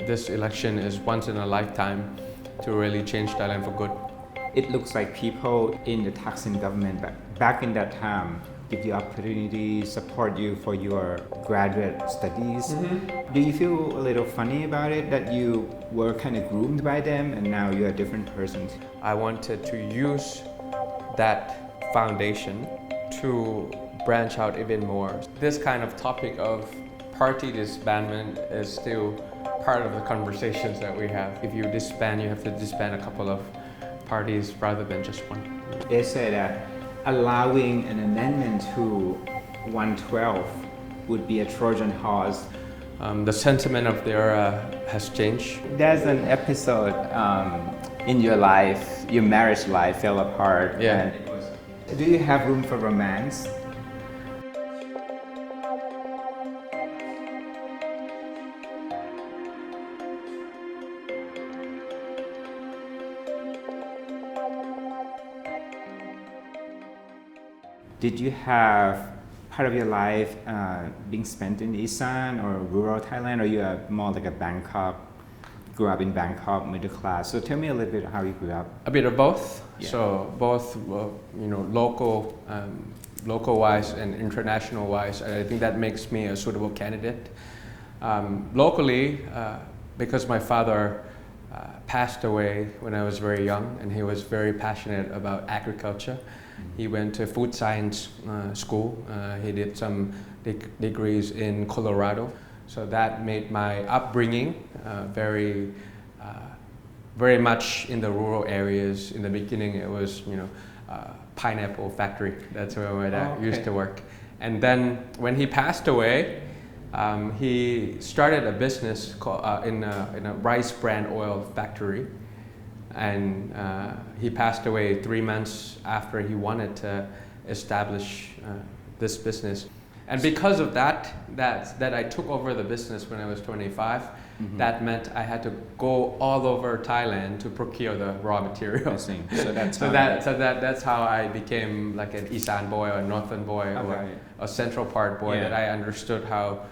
This election is once in a lifetime to really change Thailand for good. It looks like people in the Thaksin government back in that time give you opportunity, support you for your graduate studies. Do you feel a little funny about it that you were kind of groomed by them and now you're a different person? I wanted to use that foundation to branch out even more. This kind of topic of party disbandment is still part of the conversations that we have. If you disband, you have to disband a couple of parties rather than just one. They say that allowing an amendment to 112 would be a Trojan horse. The sentiment of the era has changed. There's an episode in your life, your marriage life fell apart. Yeah. Do you have room for romance? Did you have part of your life being spent in Isan or rural Thailand, or you are more like a Bangkok, grew up in Bangkok, middle class? So tell me a little bit how you grew up. A bit of both. Yeah. So both, local-wise and international-wise. I think that makes me a suitable candidate. Locally, because my father passed away when I was very young, and he was very passionate about agriculture. He went to food science school. He did some degrees in Colorado. So that made my upbringing very much in the rural areas. In the beginning, it was pineapple factory. That's where my dad used to work. And then when he passed away, he started a business called, in a rice bran oil factory. And he passed away 3 months after he wanted to establish this business. And because of that I took over the business when I was 25. That meant I had to go all over Thailand to procure the raw materials. So that's how I became like an Isan boy or a Northern boy or a Central Part boy. That I understood how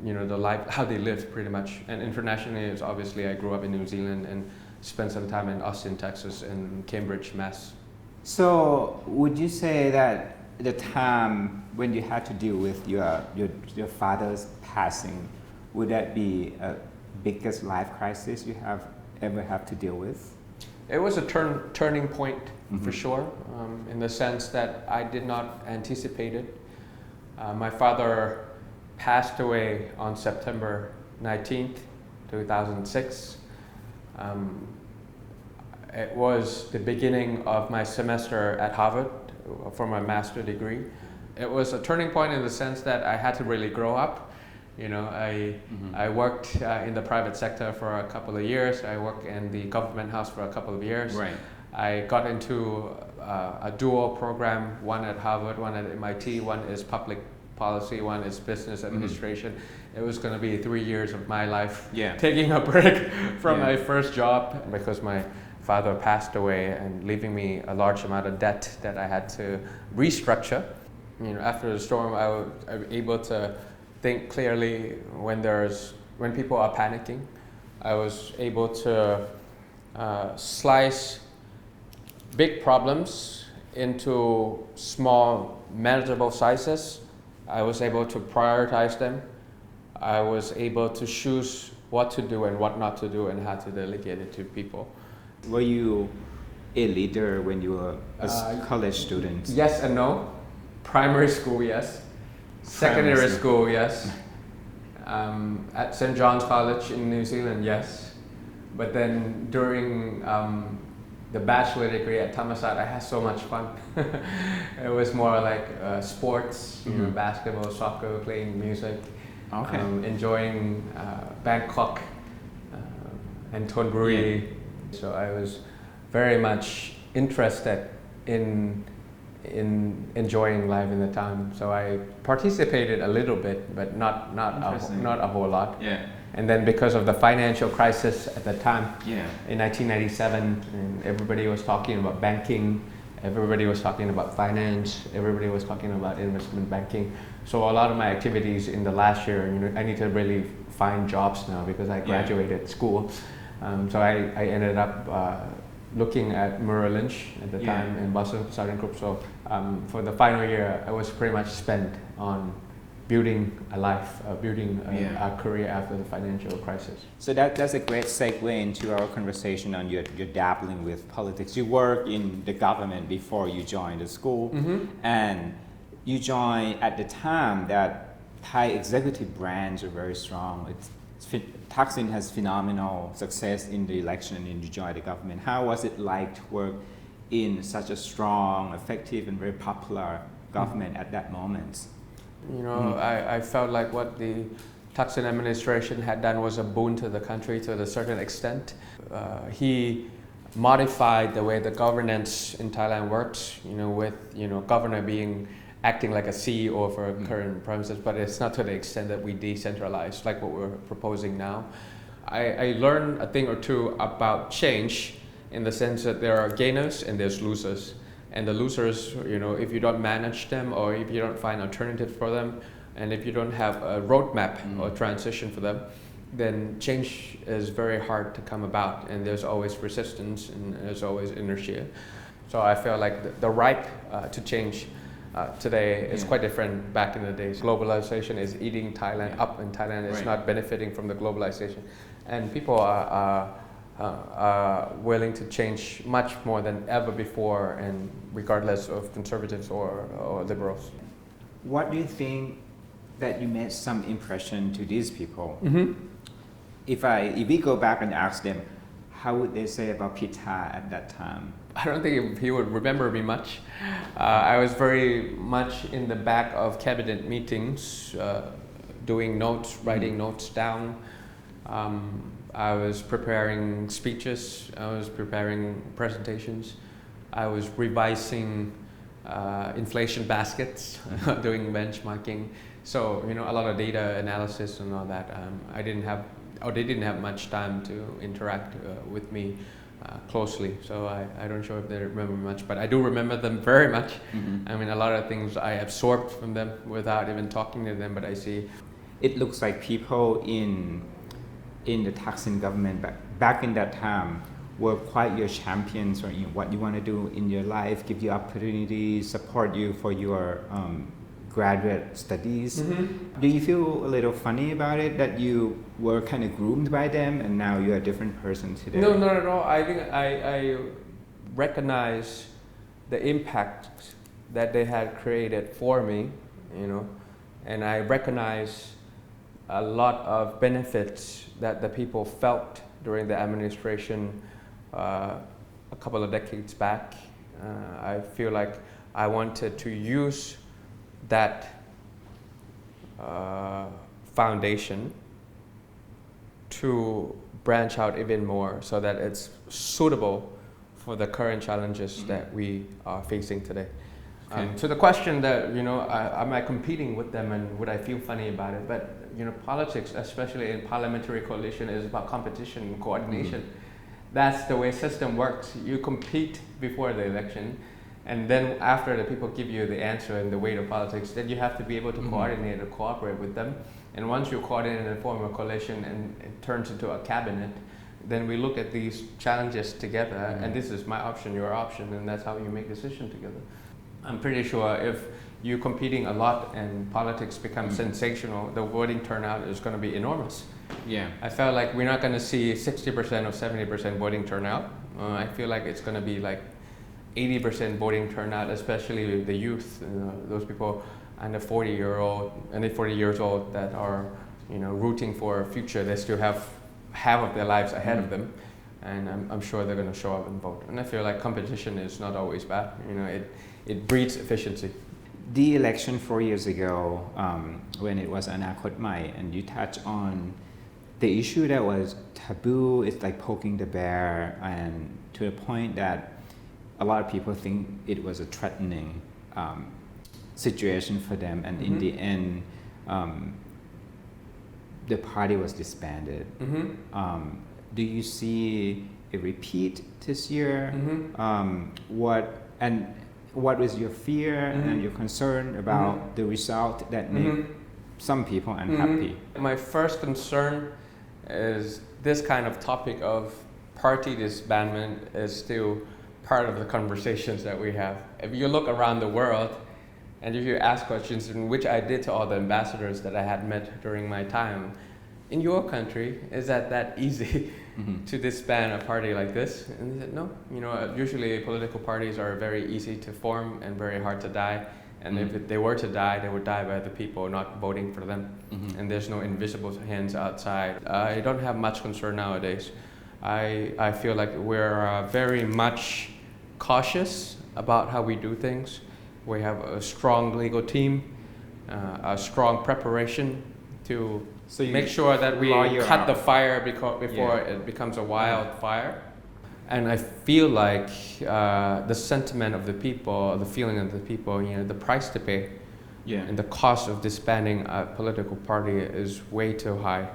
the life, how they lived pretty much. And internationally, it's obviously I grew up in New Zealand and spent some time in Austin, Texas, and Cambridge, Mass. So would you say that the time when you had to deal with your father's passing, would that be a biggest life crisis you have ever have to deal with? It was a turning point for sure, in the sense that I did not anticipate it. My father passed away on September 19th, 2006. It was the beginning of my semester at Harvard for my master's degree. It was a turning point in the sense that I had to really grow up. I worked in the private sector for a couple of years. I worked in the government house for a couple of years. Right. I got into a dual program, one at Harvard, one at MIT. One is public policy, one is business administration. It was going to be 3 years of my life taking a break from my first job because my father passed away and leaving me a large amount of debt that I had to restructure. After the storm, I was able to think clearly when people are panicking. I was able to slice big problems into small, manageable sizes. I was able to prioritize them. I was able to choose what to do and what not to do and how to delegate it to people. Were you a leader when you were a college student? Yes and no. Primary school, yes. Secondary school, yes. At St. John's College in New Zealand, yes. But then during the bachelor degree at Thammasat, I had so much fun. It was more like sports, basketball, soccer, playing music, enjoying Bangkok and Thonburi. So I was very much interested in enjoying life in the town. So I participated a little bit, but not a whole lot. Yeah. And then because of the financial crisis at the time, in 1997, everybody was talking about banking, everybody was talking about finance, everybody was talking about investment banking. So a lot of my activities in the last year, I need to really find jobs now because I graduated school. So I ended up looking at Merrill Lynch at the time in Boston Consulting Group. So for the final year, I was pretty much spent on building a life, building a career after the financial crisis. So that's a great segue into our conversation on your dabbling with politics. You worked in the government before you joined the school, and you joined at the time that Thai executive branch are very strong. Thaksin has phenomenal success in the election and you joined the government. How was it like to work in such a strong, effective, and very popular government at that moment? I felt like what the Thaksin administration had done was a boon to the country to a certain extent. He modified the way the governance in Thailand works, with governor acting like a CEO for current premises, but it's not to the extent that we decentralize like what we're proposing now. I learned a thing or two about change in the sense that there are gainers and there's losers. And the losers, if you don't manage them or if you don't find alternatives for them, and if you don't have a roadmap or transition for them, then change is very hard to come about, and there's always resistance and there's always inertia. So I feel like the right to change today is quite different back in the days. Globalization is eating Thailand up, and Thailand is not benefiting from the globalization. And people are willing to change much more than ever before, and regardless of conservatives or liberals. What do you think that you made some impression to these people? If we go back and ask them, how would they say about Pita at that time? I don't think he would remember me much. I was very much in the back of cabinet meetings, doing notes, writing notes down. I was preparing speeches, I was preparing presentations, I was revising inflation baskets, doing benchmarking. So, a lot of data analysis and all that. They didn't have much time to interact with me closely, so I don't sure if they remember much, but I do remember them very much. I mean, a lot of things I absorbed from them without even talking to them, but I see. It looks like people in the Thaksin government back in that time were quite your champions, or what you want to do in your life, give you opportunities, support you for your graduate studies. Do you feel a little funny about it that you were kind of groomed by them and now you're a different person today? No, not at all. I think I recognize the impact that they had created for me, and I recognize a lot of benefits that the people felt during the administration a couple of decades back. I feel like I wanted to use that foundation to branch out even more so that it's suitable for the current challenges that we are facing today. To the question that, am I competing with them and would I feel funny about it? But, politics, especially in parliamentary coalition, is about competition and coordination. That's the way system works. You compete before the election, and then after the people give you the answer and the weight of politics, then you have to be able to coordinate or cooperate with them. And once you coordinate and form a coalition and it turns into a cabinet, then we look at these challenges together, and this is my option, your option, and that's how you make decisions together. I'm pretty sure if you're competing a lot and politics becomes sensational, the voting turnout is going to be enormous. I felt like we're not going to see 60% or 70% voting turnout. I feel like it's going to be like 80% voting turnout, especially the youth, those people under 40 years old that are, rooting for a future. They still have half of their lives ahead of them, and I'm sure they're going to show up and vote. And I feel like competition is not always bad. It breeds efficiency. The election 4 years ago, when it was Anakot Mai, and you touched on the issue that was taboo, it's like poking the bear, and to the point that a lot of people think it was a threatening situation for them, and in the end, the party was disbanded. Do you see a repeat this year? what was your fear and your concern about the result that made some people unhappy? My first concern is this kind of topic of party disbandment is still part of the conversations that we have. If you look around the world and if you ask questions, in which I did to all the ambassadors that I had met during my time, in your country, is that easy to disband a party like this? And they said, no. Usually political parties are very easy to form and very hard to die. And if they were to die, they would die by the people not voting for them. And there's no invisible hands outside. I don't have much concern nowadays. I feel like we're very much cautious about how we do things. We have a strong legal team, a strong preparation to make sure that we cut the fire before it becomes a wildfire. And I feel like the sentiment of the people, the feeling of the people, the price to pay and the cost of disbanding a political party is way too high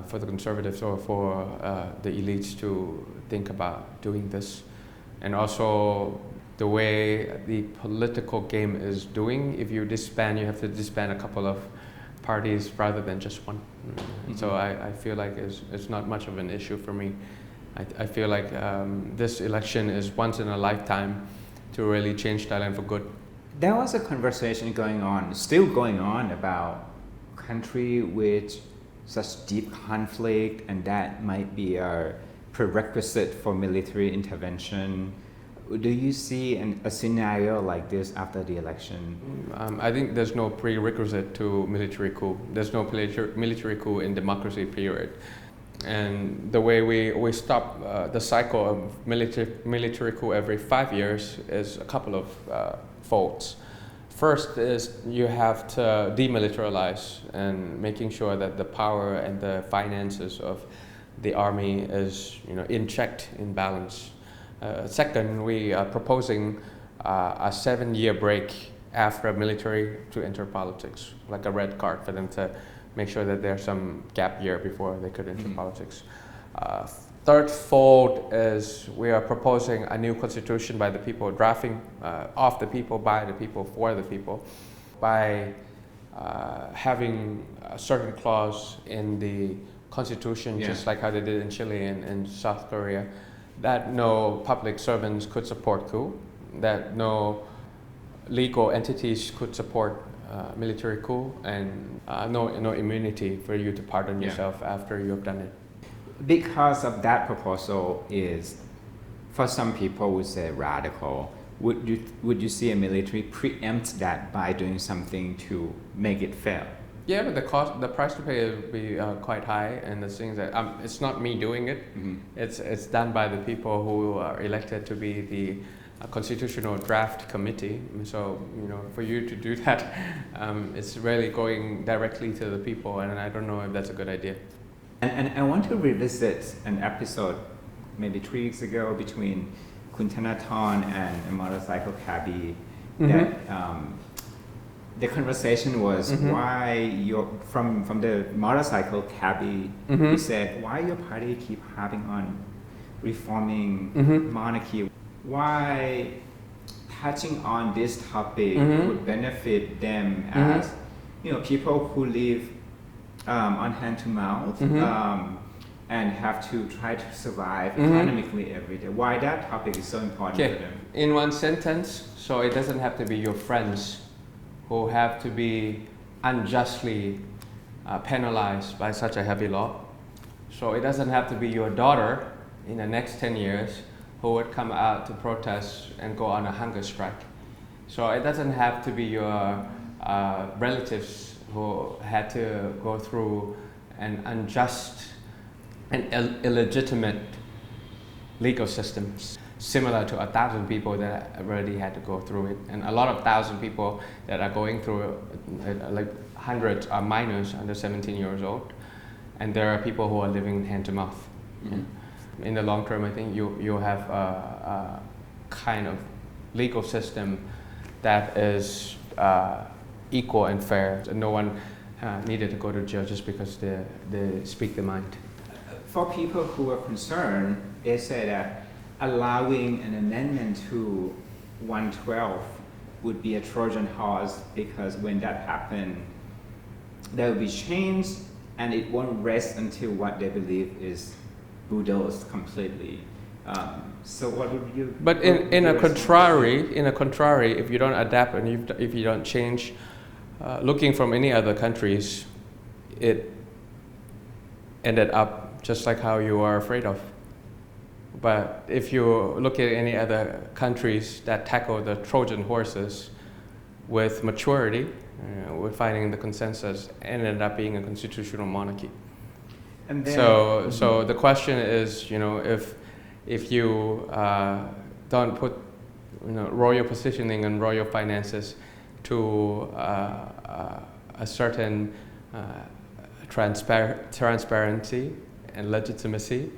for the conservatives or for the elites to think about doing this. And also the way the political game is doing, if you disband, you have to disband a couple of parties rather than just one. So I feel like it's not much of an issue for me. I feel like this election is once in a lifetime to really change Thailand for good. There was a conversation still going on about country with such deep conflict, and that might be a prerequisite for military intervention. Do you see a scenario like this after the election? I think there's no prerequisite to military coup. There's no military coup in democracy, period. And the way we stop the cycle of military coup every 5 years is a couple of folds. First is you have to demilitarize and making sure that the power and the finances of the army is in check, in balance. Second, we are proposing a 7-year break after military to enter politics, like a red card for them to make sure that there's some gap year before they could enter politics. Third fold is we are proposing a new constitution by the people, drafting of the people, by the people, for the people, by having a certain clause in the constitution, just like how they did in Chile and South Korea, that no public servants could support coup, that no legal entities could support military coup, and no immunity for you to pardon yourself after you have done it. Because of that proposal is, for some people would say radical. Would you see a military preempt that by doing something to make it fair? Yeah, but the price to pay will be quite high, and the things that it's not me doing it. It's done by the people who are elected to be the constitutional draft committee. So for you to do that, it's really going directly to the people, and I don't know if that's a good idea. And I want to revisit an episode maybe 3 weeks ago between Kun Thanathorn and a motorcycle cabbie. That the conversation was why from the motorcycle cabbie, he said, why your party keep harping on reforming monarchy? Why touching on this topic would benefit them as people who live on hand to mouth and have to try to survive economically every day. Why that topic is so important for them? In one sentence, so it doesn't have to be your friends who have to be unjustly penalized by such a heavy law. So it doesn't have to be your daughter in the next 10 years who would come out to protest and go on a hunger strike. So it doesn't have to be your relatives who had to go through an unjust and illegitimate legal system, similar to 1,000 people that already had to go through it. And a lot of 1,000 people that are going through it, like hundreds are minors under 17 years old. And there are people who are living hand to mouth. In the long term, I think you have a kind of legal system that is equal and fair. No one needed to go to jail just because they speak their mind. For people who are concerned, they say that allowing an amendment to 112 would be a Trojan horse because when that happened, there will be change and it won't rest until what they believe is bulldozed completely. So what would you? But in a contrary, if you don't adapt and if you don't change, looking from any other countries, it ended up just like how you are afraid of. But if you look at any other countries that tackle the Trojan horses with maturity, with finding the consensus, ended up being a constitutional monarchy. And then, so the question is, if you don't put royal positioning and royal finances to a certain transparency and legitimacy,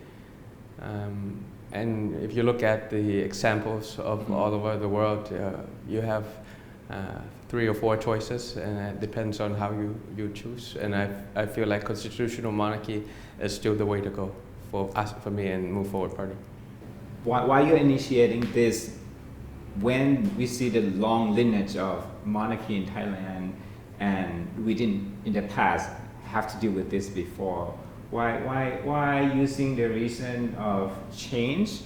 and if you look at the examples of all over the world, you have 3 or 4 choices, and it depends on how you choose. And I feel like constitutional monarchy is still the way to go for us, for me, and Move Forward Party. Why you're initiating this when we see the long lineage of monarchy in Thailand, and we didn't in the past have to deal with this before? Why using the reason of change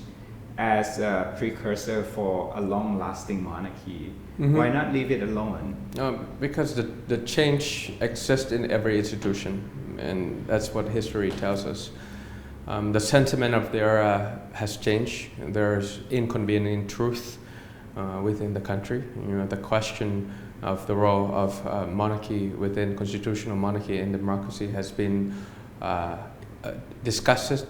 as a precursor for a long-lasting monarchy? Mm-hmm. Why not leave it alone? Because the change exists in every institution, and that's what history tells us. The sentiment of the era has changed. There's inconvenient truth within the country. The question of the role of monarchy within constitutional monarchy and democracy has been discussed,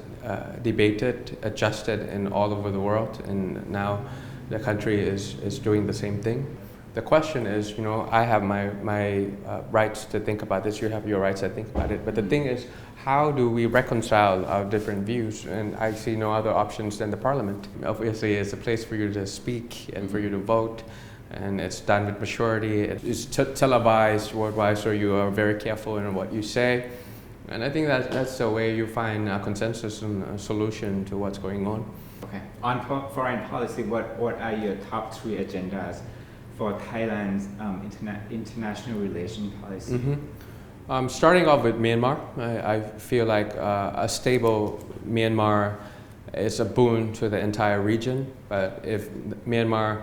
debated, adjusted in all over the world, and now the country is doing the same thing. The question is, I have my rights to think about this, you have your rights to think about it, but the thing is, how do we reconcile our different views? And I see no other options than the parliament. Obviously, it's a place for you to speak and for you to vote, and it's done with maturity. It's televised worldwide, so you are very careful in what you say. And I think that's the way you find a consensus and a solution to what's going on. Okay. On foreign policy, what are your top 3 agendas for Thailand's international relation policy? Mm-hmm. Starting off with Myanmar, I feel like a stable Myanmar is a boon to the entire region. But if Myanmar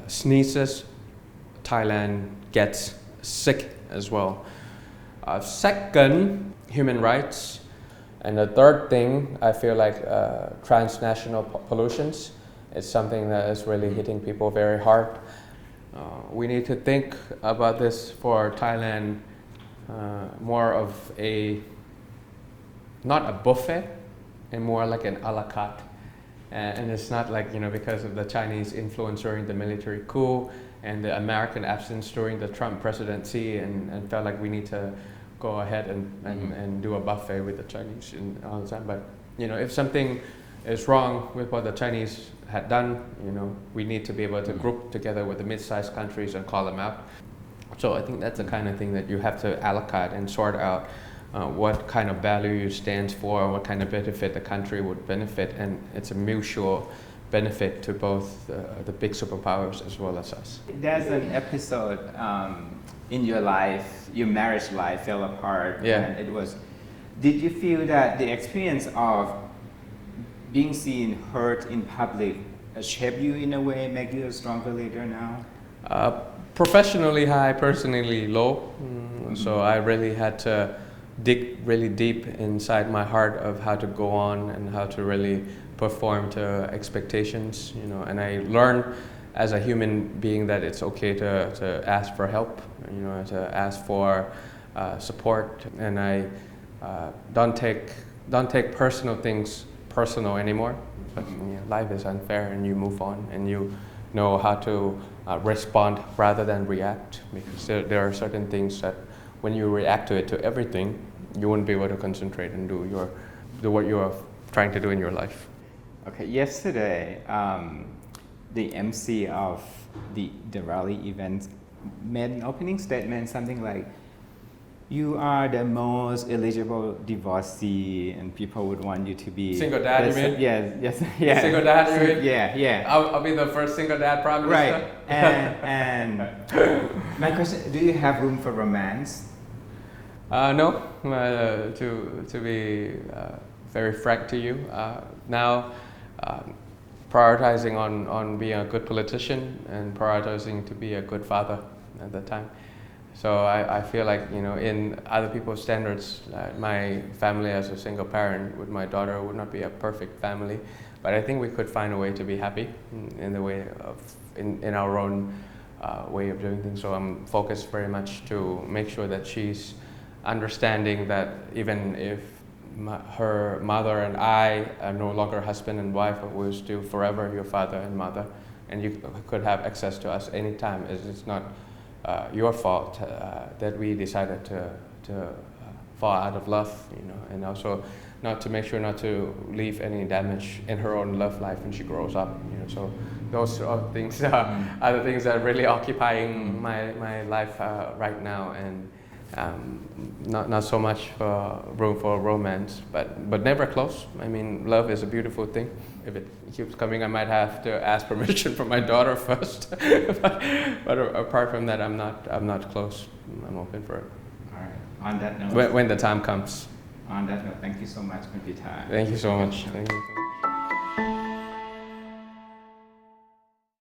sneezes, Thailand gets sick as well. Second, human rights. And the third thing, I feel like transnational pollutions is something that is really hitting people very hard. We need to think about this for Thailand, more of not a buffet, and more like an a la carte. And it's not like, because of the Chinese influence during the military coup and the American absence during the Trump presidency, and felt like we need to go ahead and do a buffet with the Chinese all the time. But, if something is wrong with what the Chinese had done, we need to be able to group together with the mid-sized countries and call them out. So I think that's the kind of thing that you have to allocate and sort out what kind of value you stand for, what kind of benefit the country would benefit, and it's a mutual benefit to both the big superpowers as well as us. There's an episode in your life, your marriage life fell apart. Yeah. And did you feel that the experience of being seen, heard in public shaped you in a way, make you a stronger leader now? Professionally high, personally low. So I really had to dig really deep inside my heart of how to go on and how to really perform to expectations, and I learned as a human being that it's okay to ask for help, to ask for support, and I don't take personal things personal anymore. But life is unfair, and you move on, and you know how to respond rather than react, because there are certain things that when you react to everything, you won't be able to concentrate and do what you are trying to do in your life. Okay, yesterday, the MC of the rally event made an opening statement, something like, you are the most eligible divorcee, and people would want you to be single dad. You mean? Yes. Single dad. You mean? Yeah. I'll be the first single dad prime minister. Right. And my question: do you have room for romance? No. To be very frank to you, now prioritizing on being a good politician and prioritizing to be a good father at that time. So I feel like, in other people's standards, my family as a single parent with my daughter would not be a perfect family, but I think we could find a way to be happy in the way of in our own way of doing things. So I'm focused very much to make sure that she's understanding that even if her mother and I are no longer husband and wife, but we're still forever your father and mother, and you could have access to us anytime. It's not your fault that we decided to fall out of love, and also not to make sure not to leave any damage in her own love life when she grows up. So those are things are the things that are really occupying my life right now, and not so much room for romance, but never close. I mean, love is a beautiful thing. If it keeps coming, I might have to ask permission from my daughter first. but apart from that, I'm not close. I'm open for it. All right. On that note, when the time comes. On that note, thank you so much, Kun Pitai. Thank you so much. Thank you.